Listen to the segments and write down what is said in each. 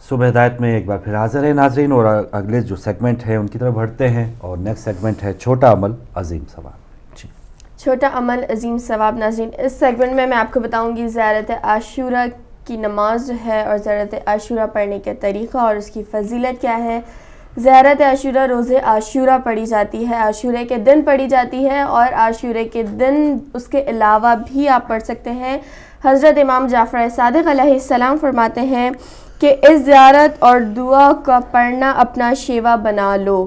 صبح ہدایت میں ایک بار پھر حاضر ہیں ناظرین، اور اگلے جو سیگمنٹ ہے ان کی طرف بڑھتے ہیں، اور نیکسٹ سیگمنٹ ہے چھوٹا عمل عظیم ثواب۔ جی چھوٹا عمل عظیم ثواب۔ ناظرین اس سیگمنٹ میں آپ کو بتاؤں گی زیارت عاشورہ کی نماز جو ہے اور زیارت عاشورہ پڑھنے کا طریقہ اور اس کی فضیلت کیا ہے۔ زیارت عاشورہ روز عاشورہ پڑھی جاتی ہے، عاشورے کے دن پڑھی جاتی ہے، اور عاشورے کے دن اس کے علاوہ بھی آپ پڑھ سکتے ہیں۔ حضرت امام جعفر صادق علیہ السلام فرماتے ہیں کہ اس زیارت اور دعا کا پڑھنا اپنا شیوا بنا لو۔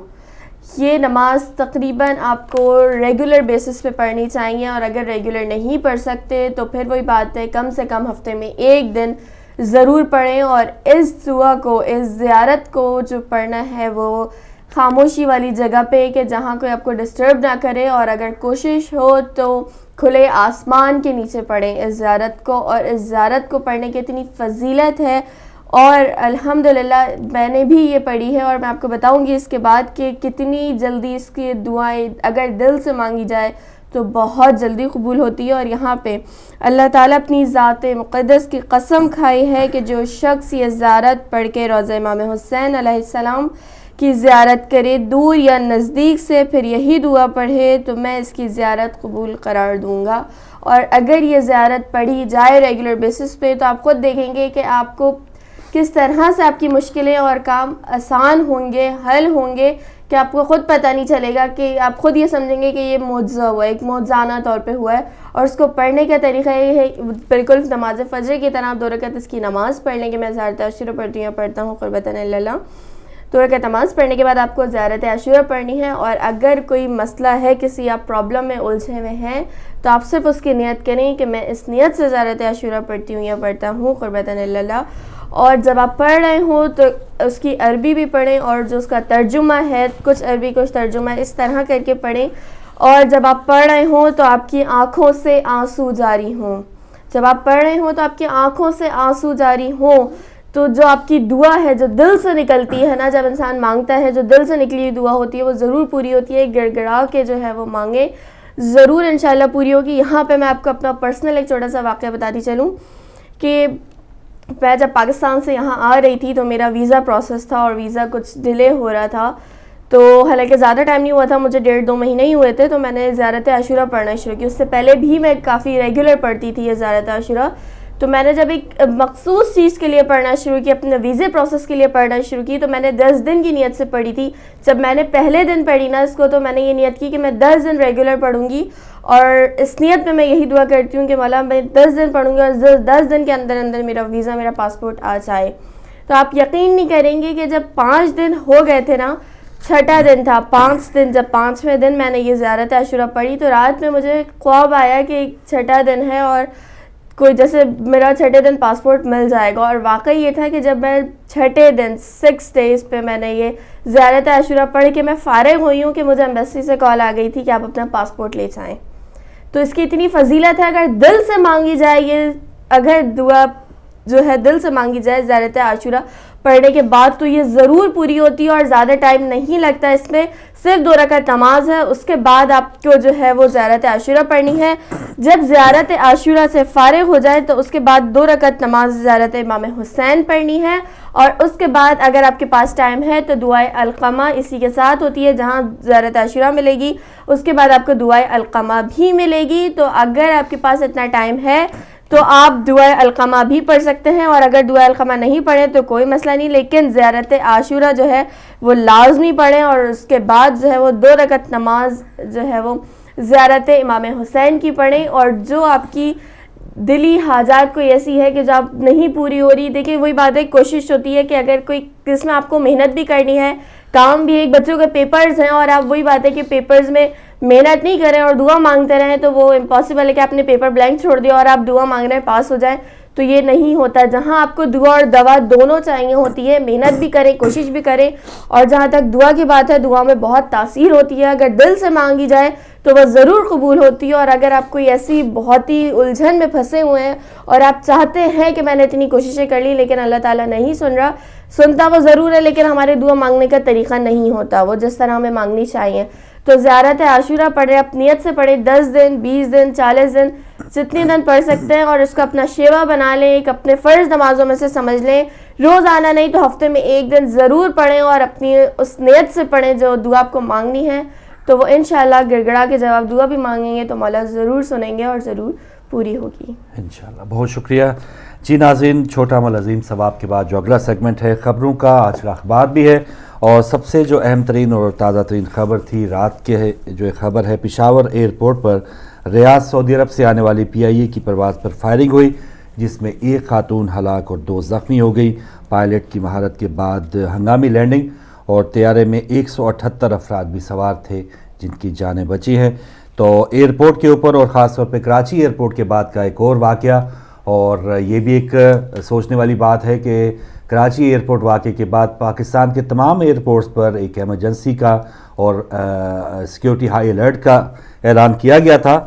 یہ نماز تقریباً آپ کو ریگولر بیسس پہ پڑھنی چاہیے، اور اگر ریگولر نہیں پڑھ سکتے تو پھر وہی بات ہے کم سے کم ہفتے میں ایک دن ضرور پڑھیں، اور اس دعا کو، اس زیارت کو جو پڑھنا ہے وہ خاموشی والی جگہ پہ کہ جہاں کوئی آپ کو ڈسٹرب نہ کرے، اور اگر کوشش ہو تو کھلے آسمان کے نیچے پڑھیں اس زیارت کو۔ اور اس زیارت کو پڑھنے کی اتنی فضیلت ہے، اور الحمدللہ میں نے بھی یہ پڑھی ہے، اور میں آپ کو بتاؤں گی اس کے بعد کہ کتنی جلدی اس کی دعائیں اگر دل سے مانگی جائے تو بہت جلدی قبول ہوتی ہے۔ اور یہاں پہ اللہ تعالیٰ اپنی ذات مقدس کی قسم کھائی ہے کہ جو شخص یہ زیارت پڑھ کے روضہ امام حسین علیہ السلام کی زیارت کرے دور یا نزدیک سے، پھر یہی دعا پڑھے تو میں اس کی زیارت قبول قرار دوں گا۔ اور اگر یہ زیارت پڑھی جائے ریگولر بیسس پہ تو آپ خود دیکھیں گے کہ آپ کو کس طرح سے آپ کی مشکلیں اور کام آسان ہوں گے، حل ہوں گے، کہ آپ کو خود پتہ نہیں چلے گا، کہ آپ خود یہ سمجھیں گے کہ یہ معجزہ ہوا ہے، ایک معجزانہ طور پہ ہوا ہے۔ اور اس کو پڑھنے کا طریقہ یہ ہے بالکل نماز فجر کی طرح 2 رکعت اس کی نماز پڑھ لیں، کہ میں زیارت عاشورہ پڑھتی ہوں، پڑھتا ہوں قربتاً اللہ۔ 2 رکعت نماز پڑھنے کے بعد آپ کو زیارت عاشورہ پڑھنی ہے، اور اگر کوئی مسئلہ ہے، کسی آپ پرابلم میں الجھے ہوئے ہیں، تو آپ صرف اس کی نیت کریں کہ میں اس نیت سے زیارت عاشورہ پڑھتی ہوں یا پڑھتا ہوں قربتاً اللہ۔ اور جب آپ پڑھ رہے ہوں تو اس کی عربی بھی پڑھیں، اور جو اس کا ترجمہ ہے، کچھ عربی کچھ ترجمہ ہے، اس طرح کر کے پڑھیں۔ اور جب آپ پڑھ رہے ہوں تو آپ کی آنکھوں سے آنسو جاری ہوں، جب آپ پڑھ رہے ہوں تو آپ کی آنکھوں سے آنسو جاری ہوں، تو جو آپ کی دعا ہے جو دل سے نکلتی ہے نا، جب انسان مانگتا ہے جو دل سے نکلی ہوئی دعا ہوتی ہے وہ ضرور پوری ہوتی ہے۔ گڑ گڑا کے جو ہے وہ مانگیں، ضرور انشاءاللہ پوری ہوگی۔ یہاں پہ میں آپ کو اپنا پرسنل ایک چھوٹا سا واقعہ بتاتی چلوں کہ میں جب پاکستان سے یہاں آ رہی تھی تو میرا ویزا پروسیس تھا، اور ویزا کچھ ڈیلے ہو رہا تھا، تو حالانکہ زیادہ ٹائم نہیں ہوا تھا، مجھے 1.5-2 مہینے ہی ہوئے تھے، تو میں نے زیارت عاشورہ پڑھنا شروع کی۔ اس سے پہلے بھی میں کافی ریگولر پڑھتی تھی یہ زیارت عاشورہ، تو میں نے جب ایک مخصوص چیز کے لیے پڑھنا شروع کی، اپنے ویزے پروسیس کے لیے پڑھنا شروع کی، تو میں نے 10 دن کی نیت سے پڑھی تھی۔ جب میں نے پہلے دن پڑھی نا اس کو، تو میں نے یہ نیت کی کہ میں 10 دن ریگولر پڑھوں گی، اور اس نیت میں یہی دعا کرتی ہوں کہ مولا میں 10 دن پڑھوں گی، اور 10 دن کے اندر اندر میرا ویزا، میرا پاسپورٹ آ جائے۔ تو آپ یقین نہیں کریں گے کہ جب 5 دن ہو گئے تھے نا، 6واں دن تھا، 5 دن، جب 5ویں دن میں نے یہ زیارت عاشورہ پڑھی تو رات میں مجھے خواب آیا کہ 6واں دن ہے اور کوئی جیسے میرا 6 دن پاسپورٹ مل جائے گا۔ اور واقعی یہ تھا کہ جب میں 6 دن 6 days پہ میں نے یہ زیارت عاشورہ پڑھ کے میں فارغ ہوئی ہوں کہ مجھے ایمبیسی سے کال آ گئی تھی کہ آپ اپنا پاسپورٹ لے جائیں۔ تو اس کی اتنی فضیلت ہے، اگر دل سے مانگی جائے یہ، اگر دعا جو ہے دل سے مانگی جائے زیارت عاشورہ پڑھنے کے بعد تو یہ ضرور پوری ہوتی ہے، اور زیادہ ٹائم نہیں لگتا اس میں، صرف 2 رکعت نماز ہے، اس کے بعد آپ کو جو ہے وہ زیارت عاشورہ پڑھنی ہے۔ جب زیارت عاشورہ سے فارغ ہو جائے تو اس کے بعد 2 رکعت نماز زیارت امام حسین پڑھنی ہے، اور اس کے بعد اگر آپ کے پاس ٹائم ہے تو دعائے علقمہ اسی کے ساتھ ہوتی ہے، جہاں زیارت عاشورہ ملے گی اس کے بعد آپ کو دعائے علقمہ بھی ملے گی۔ تو اگر آپ کے پاس اتنا ٹائم ہے تو آپ دعائے علقمہ بھی پڑھ سکتے ہیں، اور اگر دعائے علقمہ نہیں پڑھیں تو کوئی مسئلہ نہیں، لیکن زیارت عاشورہ جو ہے وہ لازمی پڑھیں، اور اس کے بعد جو ہے وہ 2 رکعت نماز جو ہے وہ زیارت امام حسین کی پڑھیں۔ اور جو آپ کی دلی حاجات کوئی ایسی ہے کہ جو آپ نہیں پوری ہو رہی، دیکھیں وہی بات ہے، کوشش ہوتی ہے کہ اگر کوئی جس میں آپ کو محنت بھی کرنی ہے، کام بھی، ایک بچوں کے پیپرز ہیں اور آپ وہی بات ہے کہ پیپرز میں محنت نہیں کریں اور دعا مانگتے رہیں تو وہ امپاسبل ہے کہ آپ نے پیپر بلینک چھوڑ دیا اور آپ دعا مانگ رہے ہیں پاس ہو جائیں، تو یہ نہیں ہوتا۔ جہاں آپ کو دعا اور دوا دونوں چاہیے ہوتی ہے، محنت بھی کریں، کوشش بھی کریں، اور جہاں تک دعا کی بات ہے دعا میں بہت تاثیر ہوتی ہے، اگر دل سے مانگی جائے تو وہ ضرور قبول ہوتی ہے۔ اور اگر آپ کوئی ایسی بہت ہی الجھن میں پھنسے ہوئے ہیں اور آپ چاہتے ہیں کہ میں نے اتنی کوششیں کر لی لیکن اللہ تعالیٰ نہیں سن رہا، سنتا وہ ضرور ہے لیکن ہمارے دعا مانگنے کا طریقہ نہیں ہوتا وہ جس طرح ہمیں مانگنی چاہیے، تو زیارت عاشورہ پڑھیں، اپنی نیت سے پڑھیں، 10 دن 20 دن 40 دن جتنے دن پڑھ سکتے ہیں، اور اس کو اپنا شیوا بنا لیں، ایک اپنے فرض نمازوں میں سے سمجھ لیں۔ روزانہ نہیں تو ہفتے میں ایک دن ضرور پڑھیں اور اپنی اس نیت سے پڑھیں جو دعا آپ کو مانگنی ہے، تو وہ انشاءاللہ گڑ گڑا کے جب آپ دعا بھی مانگیں گے تو مولا ضرور سنیں گے اور ضرور پوری ہوگی انشاءاللہ. بہت شکریہ. جی ناظرین، چھوٹا عمل عظیم ثواب کے بعد جو اگلا سیگمنٹ ہے خبروں کا، آج کا اخبار بھی ہے، اور سب سے جو اہم ترین اور تازہ ترین خبر تھی رات کے جو ایک خبر ہے، پشاور ایئرپورٹ پر ریاض سعودی عرب سے آنے والی PIA کی پرواز پر فائرنگ ہوئی، جس میں ایک خاتون ہلاک اور 2 زخمی ہو گئی. پائلٹ کی مہارت کے بعد ہنگامی لینڈنگ، اور طیارے میں 178 افراد بھی سوار تھے جن کی جانیں بچی ہیں. تو ایئرپورٹ کے اوپر اور خاص طور پہ کراچی ایئرپورٹ کے بعد کا ایک اور واقعہ، اور یہ بھی ایک سوچنے والی بات ہے کہ کراچی ایئرپورٹ واقعے کے بعد پاکستان کے تمام ایئرپورٹس پر ایک ایمرجنسی کا اور سیکیورٹی ہائی الرٹ کا اعلان کیا گیا تھا،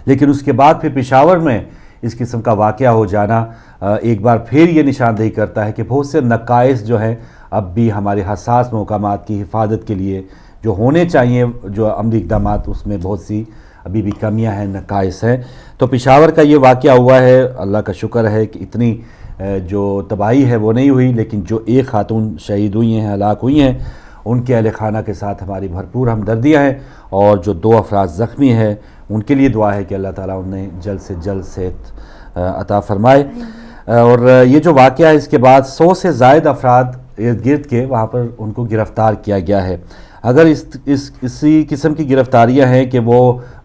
لیکن اس کے بعد پھر پشاور میں اس قسم کا واقعہ ہو جانا ایک بار پھر یہ نشاندہی کرتا ہے کہ بہت سے نقائص جو ہیں اب بھی ہمارے حساس مقامات کی حفاظت کے لیے جو ہونے چاہیے، جو عملی اقدامات، اس میں بہت سی ابھی بھی کمیاں ہیں، نقائص ہیں. تو پشاور کا یہ واقعہ ہوا ہے، اللہ کا شکر ہے کہ اتنی جو تباہی ہے وہ نہیں ہوئی، لیکن جو ایک خاتون شہید ہوئی ہیں، ہلاک ہوئی ہیں، ان کے اہل خانہ کے ساتھ ہماری بھرپور ہمدردیاں ہیں، اور جو 2 افراد زخمی ہیں ان کے لیے دعا ہے کہ اللہ تعالیٰ انہیں جلد سے جلد صحت عطا فرمائے. اور یہ جو واقعہ ہے اس کے بعد 100 سے زائد افراد ارد گرد کے وہاں پر ان کو گرفتار کیا گیا ہے. اگر اسی قسم کی گرفتاریاں ہیں کہ وہ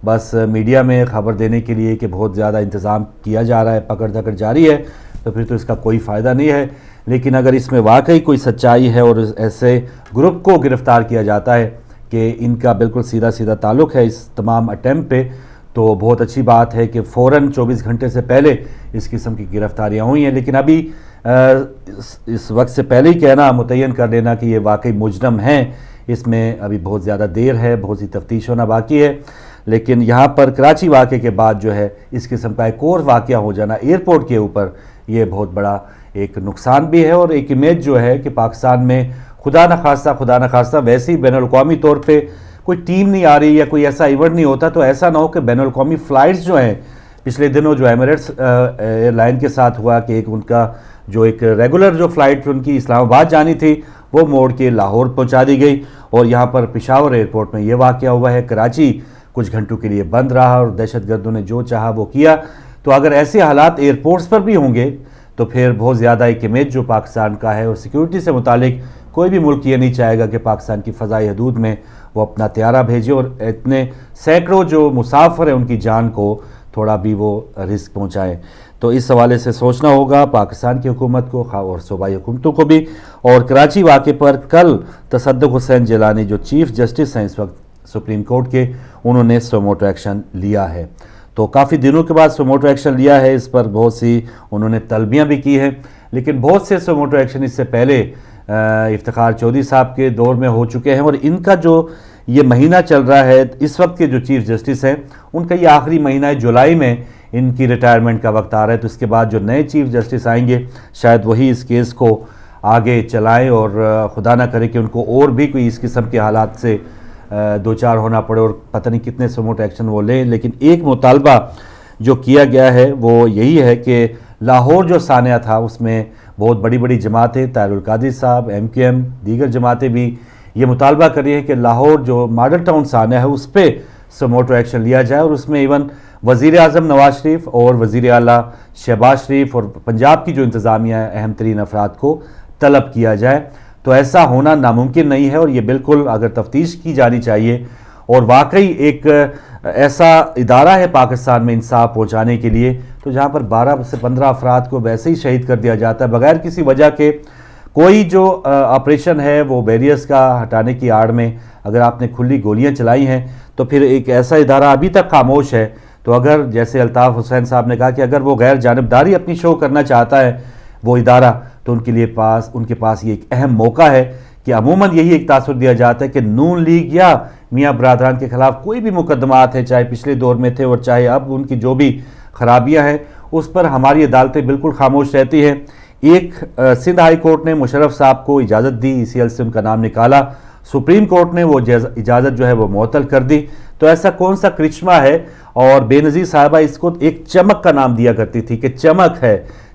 بس میڈیا میں خبر دینے کے لیے کہ بہت زیادہ انتظام کیا جا رہا ہے، پکڑ دھکڑ جاری ہے، تو پھر تو اس کا کوئی فائدہ نہیں ہے. لیکن اگر اس میں واقعی کوئی سچائی ہے اور ایسے گروپ کو گرفتار کیا جاتا ہے کہ ان کا بالکل سیدھا سیدھا تعلق ہے اس تمام اٹیمپٹ پہ، تو بہت اچھی بات ہے کہ فوراً 24 گھنٹے سے پہلے اس قسم کی گرفتاریاں ہوئی ہیں. لیکن ابھی اس وقت سے پہلے ہی کہنا، متعین کر لینا کہ یہ واقعی مجرم ہیں، اس میں ابھی بہت زیادہ دیر ہے، بہت سی تفتیش ہونا باقی ہے. لیکن یہاں پر کراچی واقعے کے بعد جو ہے اس قسم کا ایک اور واقعہ ہو جانا ایئرپورٹ کے اوپر، یہ بہت بڑا ایک نقصان بھی ہے، اور ایک امیج جو ہے کہ پاکستان میں خدا نخواستہ ویسے ہی بین الاقوامی طور پہ کوئی ٹیم نہیں آ رہی یا کوئی ایسا ایونٹ نہیں ہوتا، تو ایسا نہ ہو کہ بین الاقوامی فلائٹس جو ہیں، پچھلے دنوں جو ایمریٹس ایئر لائن کے ساتھ ہوا کہ ان کا جو ایک ریگولر جو فلائٹ ان کی اسلام آباد جانی تھی وہ موڑ کے لاہور پہنچا دی گئی، اور یہاں پر پشاور ایئرپورٹ میں یہ واقعہ ہوا ہے. کراچی کچھ گھنٹوں کے لیے بند رہا اور دہشت گردوں نے جو چاہا وہ کیا. تو اگر ایسے حالات ایئرپورٹس پر بھی ہوں گے تو پھر بہت زیادہ ایک امیج جو پاکستان کا ہے اور سیکیورٹی سے متعلق کوئی بھی ملک یہ نہیں چاہے گا کہ پاکستان کی فضائی حدود میں وہ اپنا طیارہ بھیجے اور اتنے سینکڑوں جو مسافر ہیں ان کی جان کو تھوڑا بھی وہ رسک پہنچائیں. تو اس حوالے سے سوچنا ہوگا پاکستان کی حکومت کو اور صوبائی حکومتوں کو بھی. اور کراچی واقعے پر کل تصدق حسین جیلانی جو چیف جسٹس ہیں اس وقت سپریم کورٹ کے، انہوں نے سوموٹو ایکشن لیا ہے. تو کافی دنوں کے بعد سوموٹو ایکشن لیا ہے، اس پر بہت سی انہوں نے طلبیاں بھی کی ہیں، لیکن بہت سے سوموٹو ایکشن اس سے پہلے افتخار چودھری صاحب کے دور میں ہو چکے ہیں. اور ان کا جو یہ مہینہ چل رہا ہے، اس وقت کے جو چیف جسٹس ہیں ان کا یہ آخری مہینہ ہے، جولائی میں ان کی ریٹائرمنٹ کا وقت آ رہا ہے. تو اس کے بعد جو نئے چیف جسٹس آئیں گے شاید وہی اس کیس کو آگے چلائیں، اور خدا نہ کرے کہ ان کو اور بھی کوئی اس قسم کے حالات سے دو چار ہونا پڑے اور پتہ نہیں کتنے سوموٹو ایکشن وہ لیں. لیکن ایک مطالبہ جو کیا گیا ہے وہ یہی ہے کہ لاہور جو سانحہ تھا اس میں بہت بڑی بڑی جماعتیں، طاہر القادری صاحب، MQM، دیگر جماعتیں بھی یہ مطالبہ کر رہی ہیں کہ لاہور جو ماڈل ٹاؤن سانحہ ہے اس پہ سوموٹو ایکشن لیا جائے، اور اس میں ایون وزیر اعظم نواز شریف اور وزیر اعلیٰ شہباز شریف اور پنجاب کی جو انتظامیہ ہے اہم ترین افراد کو طلب کیا جائے. تو ایسا ہونا ناممکن نہیں ہے، اور یہ بالکل اگر تفتیش کی جانی چاہیے، اور واقعی ایک ایسا ادارہ ہے پاکستان میں انصاف پہنچانے کے لیے، تو جہاں پر 12 سے 15 افراد کو ویسے ہی شہید کر دیا جاتا ہے بغیر کسی وجہ کے. کوئی جو آپریشن ہے وہ بیریئرز کا ہٹانے کی آڑ میں اگر آپ نے کھلی گولیاں چلائی ہیں تو پھر ایک ایسا ادارہ ابھی تک خاموش ہے. تو اگر جیسے الطاف حسین صاحب نے کہا کہ اگر وہ غیر جانبداری اپنی شو کرنا چاہتا ہے وہ ادارہ، تو ان کے پاس یہ ایک اہم موقع ہے کہ عموماً یہی ایک تاثر دیا جاتا ہے کہ نون لیگ یا میاں برادران کے خلاف کوئی بھی مقدمات ہیں، چاہے پچھلے دور میں تھے اور چاہے اب ان کی جو بھی خرابیاں ہیں، اس پر ہماری عدالتیں بالکل خاموش رہتی ہیں. ایک سندھ ہائی کورٹ نے مشرف صاحب کو اجازت دی، ECL سے ان کا نام نکالا، سپریم کورٹ نے وہ اجازت جو ہے وہ معطل کر دی. تو ایسا کون سا کرشمہ ہے؟ اور بے نظیر صاحبہ اس کو ایک چمک کا نام دیا کرتی تھی کہ چمک ہے،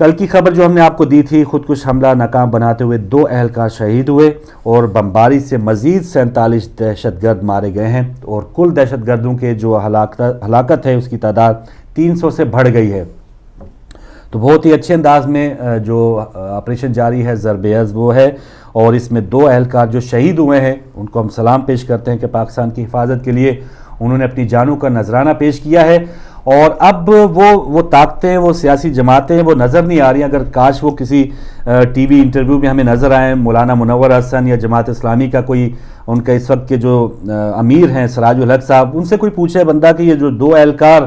کل کی خبر جو ہم نے آپ کو دی تھی، خودکش حملہ ناکام بناتے ہوئے 2 اہلکار شہید ہوئے اور بمباری سے مزید 47 دہشت گرد مارے گئے ہیں، اور کل دہشت گردوں کے جو ہلاکت ہے اس کی تعداد 300 سے بڑھ گئی ہے۔ تو بہت ہی اچھے انداز میں جو آپریشن جاری ہے ضرب عزم وہ ہے، اور اس میں 2 اہلکار جو شہید ہوئے ہیں ان کو ہم سلام پیش کرتے ہیں کہ پاکستان کی حفاظت کے لیے انہوں نے اپنی جانوں کا نذرانہ پیش کیا ہے۔ اور اب وہ طاقتیں، وہ سیاسی جماعتیں وہ نظر نہیں آ رہی ہیں۔ اگر کاش وہ کسی ٹی وی انٹرویو میں ہمیں نظر آئیں، مولانا منور حسن یا جماعت اسلامی کا کوئی ان کا اس وقت کے جو امیر ہیں سراج الحق صاحب، ان سے کوئی پوچھے بندہ کہ یہ جو 2 اہلکار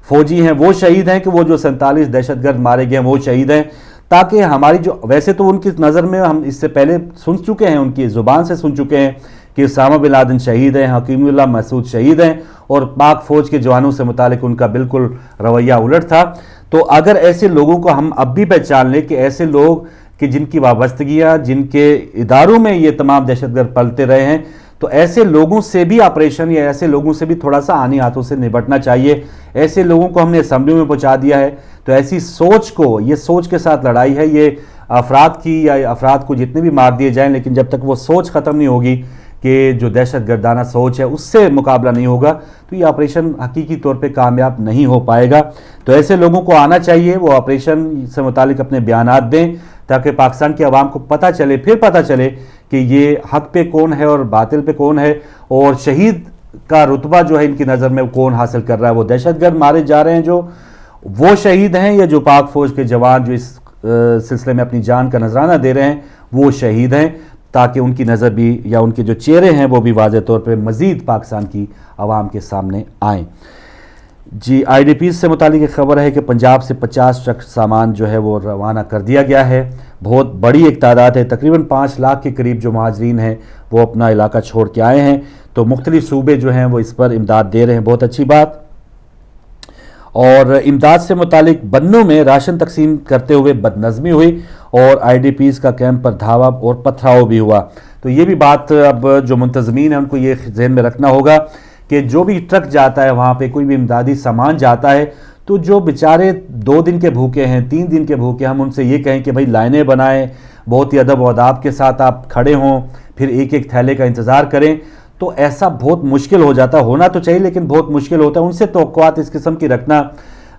فوجی ہیں وہ شہید ہیں کہ وہ جو 47 دہشت گرد مارے گئے ہیں وہ شہید ہیں، تاکہ ہماری جو ویسے تو ان کی نظر میں ہم اس سے پہلے سن چکے ہیں، ان کی زبان سے سن چکے ہیں کہ اسامہ بن لادن شہید ہیں، حکیم اللہ مسعود شہید ہیں، اور پاک فوج کے جوانوں سے متعلق ان کا بالکل رویہ الٹ تھا۔ تو اگر ایسے لوگوں کو ہم اب بھی پہچان لیں کہ ایسے لوگ کہ جن کی وابستگیاں، جن کے اداروں میں یہ تمام دہشت گرد پلتے رہے ہیں، تو ایسے لوگوں سے بھی آپریشن یا ایسے لوگوں سے بھی تھوڑا سا آنی ہاتھوں سے نبٹنا چاہیے۔ ایسے لوگوں کو ہم نے اسمبلی میں پہنچا دیا ہے، تو ایسی سوچ کو، یہ سوچ کے ساتھ لڑائی ہے، یہ افراد کی یا افراد کو جتنے بھی مار دیے جائیں، لیکن جب تک وہ سوچ ختم نہیں ہوگی کہ جو دہشت گردانہ سوچ ہے اس سے مقابلہ نہیں ہوگا، تو یہ آپریشن حقیقی طور پہ کامیاب نہیں ہو پائے گا۔ تو ایسے لوگوں کو آنا چاہیے، وہ آپریشن سے متعلق اپنے بیانات دیں تاکہ پاکستان کی عوام کو پتہ چلے کہ یہ حق پہ کون ہے اور باطل پہ کون ہے، اور شہید کا رتبہ جو ہے ان کی نظر میں کون حاصل کر رہا ہے۔ وہ دہشت گرد مارے جا رہے ہیں جو وہ شہید ہیں، یا جو پاک فوج کے جوان جو اس سلسلے میں اپنی جان کا نذرانہ دے رہے ہیں وہ شہید ہیں، تاکہ ان کی نظر بھی یا ان کے جو چہرے ہیں وہ بھی واضح طور پہ مزید پاکستان کی عوام کے سامنے آئیں۔ جی، آئی ڈی پیز سے متعلق ایک خبر ہے کہ پنجاب سے 50 ٹرک سامان جو ہے وہ روانہ کر دیا گیا ہے۔ بہت بڑی ایک تعداد ہے، تقریباً 5 لاکھ کے قریب جو مہاجرین ہیں وہ اپنا علاقہ چھوڑ کے آئے ہیں، تو مختلف صوبے جو ہیں وہ اس پر امداد دے رہے ہیں، بہت اچھی بات۔ اور امداد سے متعلق بنوں میں راشن تقسیم کرتے ہوئے بدنظمی ہوئی، اور آئی ڈی پیز کا کیمپ پر دھاوا اور پتھراؤ بھی ہوا۔ تو یہ بھی بات اب جو منتظمین ہیں ان کو یہ ذہن میں رکھنا ہوگا کہ جو بھی ٹرک جاتا ہے وہاں پہ کوئی بھی امدادی سامان جاتا ہے، تو جو بیچارے 2 دن کے بھوکے ہیں، 3 دن کے بھوکے، ہم ان سے یہ کہیں کہ بھائی لائنیں بنائیں، بہت ہی ادب و آداب کے ساتھ آپ کھڑے ہوں، پھر ایک ایک تھیلے کا انتظار کریں، تو ایسا بہت مشکل ہو جاتا، ہونا تو چاہیے لیکن بہت مشکل ہوتا ہے۔ ان سے توقعات اس قسم کی رکھنا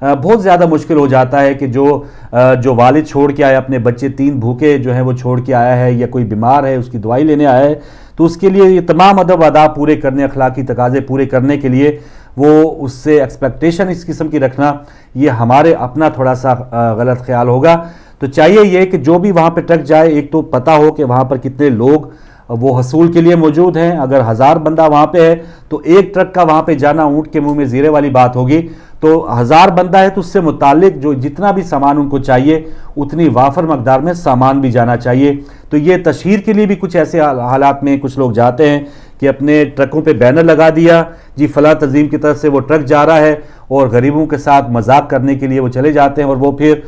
بہت زیادہ مشکل ہو جاتا ہے کہ جو والد چھوڑ کے آیا اپنے بچے 3 بھوکے جو ہیں وہ چھوڑ کے آیا ہے، یا کوئی بیمار ہے اس کی دوائی لینے آیا ہے، تو اس کے لیے یہ تمام ادب آداب پورے کرنے، اخلاقی تقاضے پورے کرنے کے لیے وہ اس سے ایکسپیکٹیشن اس قسم کی رکھنا، یہ ہمارے اپنا تھوڑا سا غلط خیال ہوگا۔ تو چاہیے یہ کہ جو بھی وہاں پہ ٹرک جائے، ایک تو پتہ ہو کہ وہاں پر کتنے لوگ وہ حصول کے لیے موجود ہیں۔ اگر 1000 بندہ وہاں پہ ہے تو ایک ٹرک کا وہاں پہ جانا اونٹ کے منہ میں زیرے والی بات ہوگی۔ تو 1000 بندہ ہے تو اس سے متعلق جو جتنا بھی سامان ان کو چاہیے اتنی وافر مقدار میں سامان بھی جانا چاہیے۔ تو یہ تشہیر کے لیے بھی کچھ ایسے حالات میں کچھ لوگ جاتے ہیں کہ اپنے ٹرکوں پہ بینر لگا دیا، جی فلاں تنظیم کی طرف سے وہ ٹرک جا رہا ہے، اور غریبوں کے ساتھ مذاق کرنے کے لیے وہ چلے جاتے ہیں، اور وہ پھر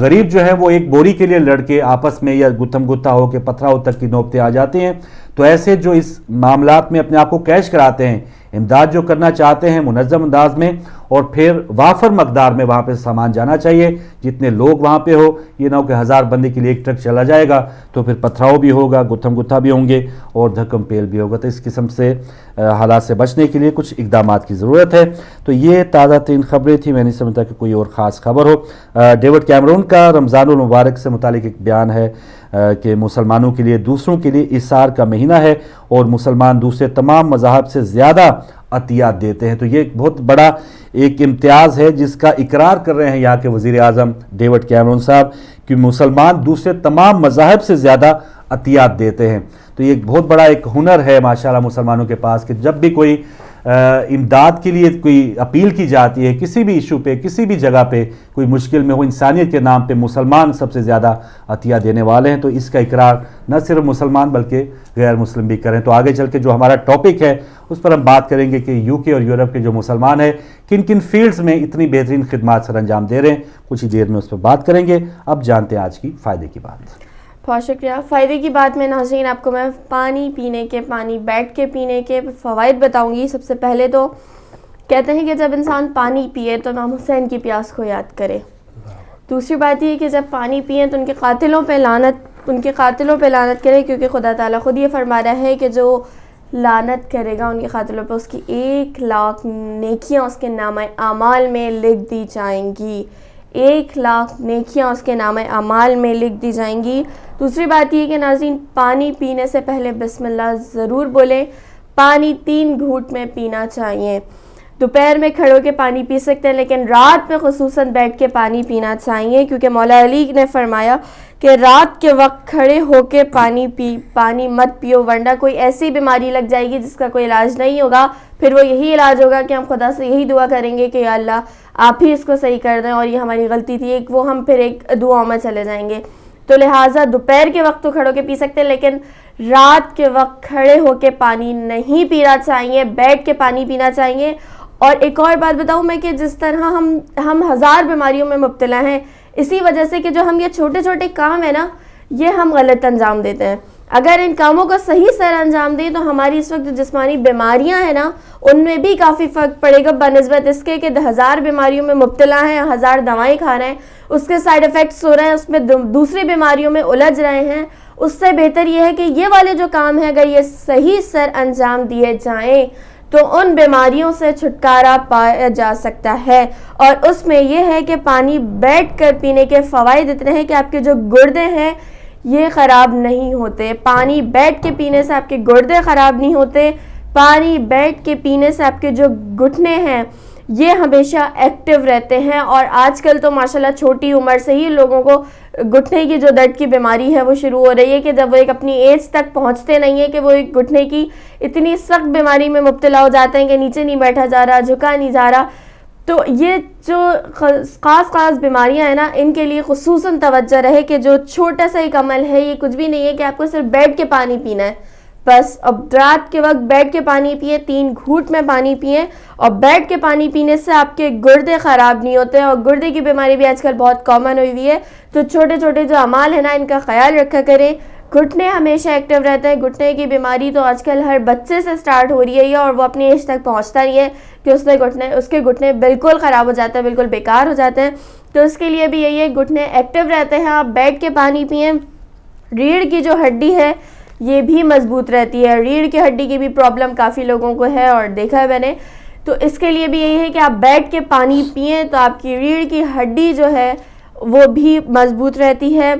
غریب جو ہے وہ ایک بوری کے لیے لڑکے آپس میں یا گتھم گتھا ہو کے پتھراؤ تک کی نوبتیں آ جاتی ہیں۔ تو ایسے جو اس معاملات میں اپنے آپ کو کیش کراتے ہیں، امداد جو کرنا چاہتے ہیں منظم انداز میں، اور پھر وافر مقدار میں وہاں پہ سامان جانا چاہیے، جتنے لوگ وہاں پہ ہو، یہ نہ ہو کہ 1000 بندے کے لیے ایک ٹرک چلا جائے گا تو پھر پتھراؤ بھی ہوگا، گتھم گتھا بھی ہوں گے، اور دھکم پیل بھی ہوگا۔ تو اس قسم سے حالات سے بچنے کے لیے کچھ اقدامات کی ضرورت ہے۔ تو یہ تازہ ترین خبریں تھیں، میں نہیں سمجھتا کہ کوئی اور خاص خبر ہو۔ ڈیوڈ کیمرون کا رمضان المبارک سے متعلق ایک بیان ہے کہ مسلمانوں کے لیے دوسروں کے لیے اثار کا مہینہ ہے، اور مسلمان دوسرے تمام مذاہب سے زیادہ عطیات دیتے ہیں۔ تو یہ ایک بہت بڑا ایک امتیاز ہے جس کا اقرار کر رہے ہیں یہاں کے وزیر اعظم ڈیوڈ کیمرون صاحب، کہ مسلمان دوسرے تمام مذاہب سے زیادہ عطیات دیتے ہیں۔ تو یہ ایک بہت بڑا ایک ہنر ہے ماشاءاللہ مسلمانوں کے پاس کہ جب بھی کوئی امداد کے لیے کوئی اپیل کی جاتی ہے کسی بھی ایشو پہ، کسی بھی جگہ پہ کوئی مشکل میں ہو، انسانیت کے نام پہ مسلمان سب سے زیادہ عطیہ دینے والے ہیں۔ تو اس کا اقرار نہ صرف مسلمان بلکہ غیر مسلم بھی کریں۔ تو آگے چل کے جو ہمارا ٹاپک ہے اس پر ہم بات کریں گے کہ یو کے اور یورپ کے جو مسلمان ہیں کن کن فیلڈز میں اتنی بہترین خدمات سر انجام دے رہے ہیں، کچھ ہی دیر میں اس پر بات کریں گے۔ اب جانتے ہیں آج کی فائدے کی بات۔ بہت شکریہ۔ فائدے کی بات میں ناظرین آپ کو میں پانی پینے کے، پانی بیٹھ کے پینے کے فوائد بتاؤں گی۔ سب سے پہلے تو کہتے ہیں کہ جب انسان پانی پیے تو امام حسین کی پیاس کو یاد کرے، دوسری بات یہ کہ جب پانی پئیں تو ان کے قاتلوں پہ لعنت کریں، کیونکہ خدا تعالیٰ خود یہ فرما رہا ہے کہ جو لعنت کرے گا ان کے قاتلوں پہ، اس کی 1,00,000 نیکیاں اس کے نامہ اعمال میں لکھ دی جائیں گی. 1,00,000 نیکیاں اس کے نامہ اعمال میں لکھ دی جائیں گی. دوسری بات یہ کہ ناظرین، پانی پینے سے پہلے بسم اللہ ضرور بولیں. پانی 3 گھونٹ میں پینا چاہیے. دوپہر میں کھڑے ہو کے پانی پی سکتے ہیں، لیکن رات میں خصوصاً بیٹھ کے پانی پینا چاہیے، کیونکہ مولا علی نے فرمایا کہ رات کے وقت کھڑے ہو کے پانی مت پیو، ورنہ کوئی ایسی بیماری لگ جائے گی جس کا کوئی علاج نہیں ہوگا. پھر وہ یہی علاج ہوگا کہ ہم خدا سے یہی دعا کریں گے کہ یا اللہ آپ ہی اس کو صحیح کر دیں، اور یہ ہماری غلطی تھی، وہ ہم پھر ایک دعا میں چلے جائیں گے. تو لہٰذا دوپہر کے وقت تو کھڑے ہو کے پی سکتے ہیں، لیکن رات کے وقت کھڑے ہو کے پانی نہیں پینا چاہیے، بیٹھ کے پانی پینا چاہیے. اور ایک اور بات بتاؤں میں کہ جس طرح ہم 1000 بیماریوں میں مبتلا ہیں، اسی وجہ سے کہ جو ہم یہ چھوٹے چھوٹے کام ہیں نا، یہ ہم غلط انجام دیتے ہیں. اگر ان کاموں کو صحیح سر انجام دیں تو ہماری اس وقت جو جسمانی بیماریاں ہیں نا، ان میں بھی کافی فرق پڑے گا، بنسبت اس کے کہ 1000 بیماریوں میں مبتلا ہیں، 1000 دوائیں کھا رہے ہیں، اس کے سائیڈ ایفیکٹس ہو رہے ہیں، اس میں دوسری بیماریوں میں الجھ رہے ہیں. اس سے بہتر یہ ہے کہ یہ والے جو کام ہیں اگر یہ صحیح سر انجام دیے جائیں تو ان بیماریوں سے چھٹکارا پایا جا سکتا ہے. اور اس میں یہ ہے کہ پانی بیٹھ کر پینے کے فوائد اتنے ہیں کہ آپ کے جو گردے ہیں یہ خراب نہیں ہوتے. پانی بیٹھ کے پینے سے آپ کے گردے خراب نہیں ہوتے. پانی بیٹھ کے پینے سے آپ کے جو گھٹنے ہیں یہ ہمیشہ ایکٹیو رہتے ہیں. اور آج کل تو ماشاءاللہ چھوٹی عمر سے ہی لوگوں کو گھٹنے کی جو درد کی بیماری ہے وہ شروع ہو رہی ہے کہ جب وہ ایک اپنی ایج تک پہنچتے نہیں ہیں کہ وہ ایک گھٹنے کی اتنی سخت بیماری میں مبتلا ہو جاتے ہیں کہ نیچے نہیں بیٹھا جا رہا، جھکا نہیں جا رہا. تو یہ جو خاص بیماریاں ہیں نا، ان کے لیے خصوصاً توجہ رہے کہ جو چھوٹا سا ایک عمل ہے، یہ کچھ بھی نہیں ہے کہ آپ کو صرف بیٹھ کے پانی پینا ہے بس. اب رات کے وقت بیٹھ کے پانی پیئے، 3 گھونٹ میں پانی پیئے. اور بیٹھ کے پانی پینے سے آپ کے گردے خراب نہیں ہوتے، اور گردے کی بیماری بھی آج کل بہت کامن ہوئی ہے. تو چھوٹے چھوٹے جو اعمال ہیں نا، ان کا خیال رکھا کریں. گھٹنے ہمیشہ ایکٹیو رہتے ہیں. گھٹنے کی بیماری تو آج کل ہر بچے سے سٹارٹ ہو رہی ہے، اور وہ اپنی ایج تک پہنچتا نہیں ہے کہ اس کے گھٹنے بالکل خراب ہو جاتے ہیں، بالکل بیکار ہو جاتے ہیں. تو اس کے لیے بھی یہی ہے، گھٹنے ایکٹیو رہتے ہیں، آپ بیٹھ کے پانی پئیں. ریڑھ کی جو ہڈی ہے یہ بھی مضبوط رہتی ہے. ریڑھ کی ہڈی کی بھی پرابلم کافی لوگوں کو ہے اور دیکھا ہے میں نے. تو اس کے لیے بھی یہی ہے کہ آپ بیٹھ کے پانی پئیں تو آپ کی ریڑھ کی ہڈی جو ہے وہ بھی مضبوط رہتی ہے.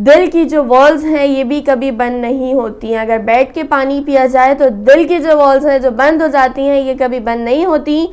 دل کی جو والز ہیں یہ بھی کبھی بند نہیں ہوتی ہیں. اگر بیٹھ کے پانی پیا جائے تو دل کی جو والز ہیں جو بند ہو جاتی ہیں یہ کبھی بند نہیں ہوتی.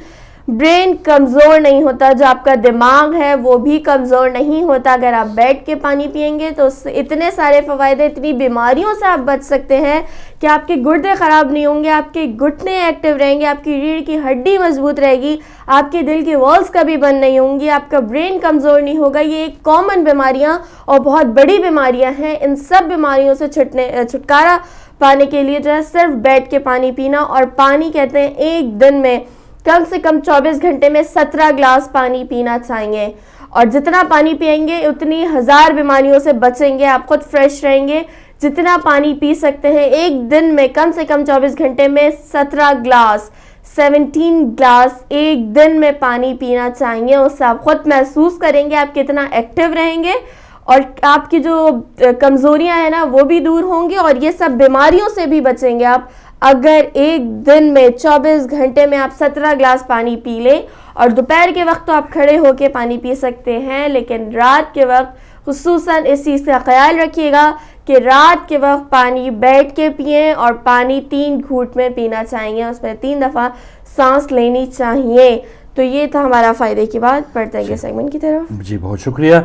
برین کمزور نہیں ہوتا، جو آپ کا دماغ ہے وہ بھی کمزور نہیں ہوتا اگر آپ بیٹھ کے پانی پئیں گے. تو اس سے اتنے سارے فوائد ہیں، اتنی بیماریوں سے آپ بچ سکتے ہیں کہ آپ کے گردے خراب نہیں ہوں گے، آپ کے گھٹنے ایکٹیو رہیں گے، آپ کی ریڑھ کی ہڈی مضبوط رہے گی، آپ کے دل کی والز کبھی بند نہیں ہوں گی، آپ کا برین کمزور نہیں ہوگا. یہ ایک کامن بیماریاں اور بہت بڑی بیماریاں ہیں. ان سب بیماریوں سے چھٹکارا پانے کے لیے جو ہے صرف بیٹھ کے پانی پینا. اور پانی کہتے ہیں ایک دن میں کم سے کم 24 گھنٹے میں 17 گلاس پانی پینا چاہیے. اور جتنا پانی پئیں گے اتنی 1000 بیماریوں سے بچیں گے، آپ خود فریش رہیں گے. جتنا پانی پی سکتے ہیں ایک دن میں کم سے کم 24 گھنٹے میں 17 گلاس ایک دن میں پانی پینا چاہیے. اس سے آپ خود محسوس کریں گے آپ کتنا ایکٹیو رہیں گے، اور آپ کی جو کمزوریاں ہیں نا وہ بھی دور ہوں گی، اور یہ سب بیماریوں سے بھی بچیں گے آپ اگر ایک دن میں 24 گھنٹے میں آپ 17 گلاس پانی پی لیں. اور دوپہر کے وقت تو آپ کھڑے ہو کے پانی پی سکتے ہیں، لیکن رات کے وقت خصوصاً اس چیز کا خیال رکھیے گا کہ رات کے وقت پانی بیٹھ کے پئیں، اور پانی 3 گھونٹ میں پینا چاہیے، اس میں 3 دفعہ سانس لینی چاہیے. تو یہ تھا ہمارا فائدے کی بات. پڑھتے ہیں سیگمنٹ کی طرف. جی بہت شکریہ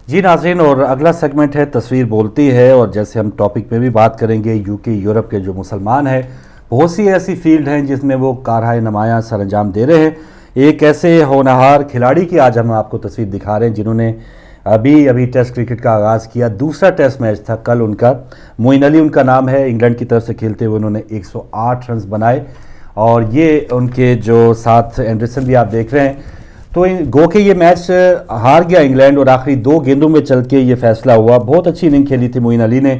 جی ناظرین. اور اگلا سیگمنٹ ہے تصویر بولتی ہے، اور جیسے ہم ٹاپک پہ بھی بات کریں گے، UK یورپ کے جو مسلمان ہیں بہت سی ایسی فیلڈ ہیں جس میں وہ کارہائے نمایاں سر انجام دے رہے ہیں. ایک ایسے ہونہار کھلاڑی کی آج ہم آپ کو تصویر دکھا رہے ہیں جنہوں نے ابھی ٹیسٹ کرکٹ کا آغاز کیا. دوسرا ٹیسٹ میچ تھا کل ان کا. معین علی ان کا نام ہے. انگلینڈ کی طرف سے کھیلتے ہوئے انہوں نے 108 رنز بنائے، اور یہ ان کے جو ساتھ اینڈرسن بھی آپ دیکھ رہے ہیں. تو گو کہ یہ میچ ہار گیا انگلینڈ، اور آخری 2 گیندوں میں چل کے یہ فیصلہ ہوا. بہت اچھی اننگ کھیلی تھی معین علی نے.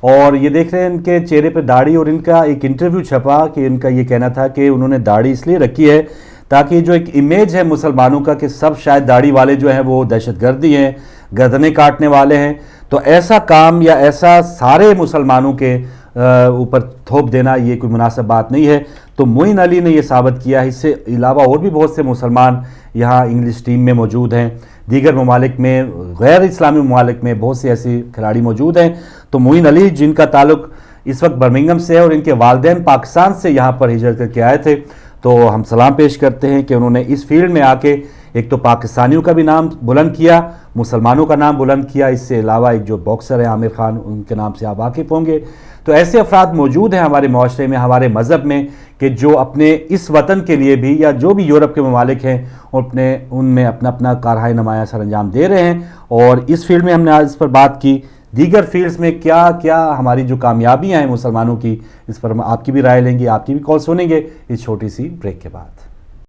اور یہ دیکھ رہے ہیں ان کے چہرے پہ داڑھی، اور ان کا ایک انٹرویو چھپا کہ ان کا یہ کہنا تھا کہ انہوں نے داڑھی اس لیے رکھی ہے تاکہ جو ایک امیج ہے مسلمانوں کا کہ سب شاید داڑھی والے جو ہیں وہ دہشت گردی ہیں، گردنیں کاٹنے والے ہیں. تو ایسا کام یا ایسا سارے مسلمانوں کے اوپر تھوپ دینا یہ کوئی مناسب بات نہیں ہے. تو معین علی نے یہ ثابت کیا ہے. اس سے علاوہ اور بھی بہت سے مسلمان یہاں انگلش ٹیم میں موجود ہیں. دیگر ممالک میں، غیر اسلامی ممالک میں بہت سے ایسے کھلاڑی موجود ہیں. تو معین علی جن کا تعلق اس وقت برمنگھم سے ہے اور ان کے والدین پاکستان سے یہاں پر ہجرت کر کے آئے تھے، تو ہم سلام پیش کرتے ہیں کہ انہوں نے اس فیلڈ میں آ کے ایک تو پاکستانیوں کا بھی نام بلند کیا، مسلمانوں کا نام بلند کیا. اس سے علاوہ ایک جو باکسر ہے عامر خان، ان کے نام سے آپ واقف ہوں گے. تو ایسے افراد موجود ہیں ہمارے معاشرے میں، ہمارے مذہب میں، کہ جو اپنے اس وطن کے لیے بھی یا جو بھی یورپ کے ممالک ہیں ان میں اپنا اپنا کارہائے نمایاں سر انجام دے رہے ہیں. اور اس فیلڈ میں ہم نے آج اس پر بات کی. دیگر فیلڈز میں کیا کیا ہماری جو کامیابیاں ہیں مسلمانوں کی، اس پر ہم آپ کی بھی رائے لیں گے، آپ کی بھی کال سنیں گے اس چھوٹی سی بریک کے بعد.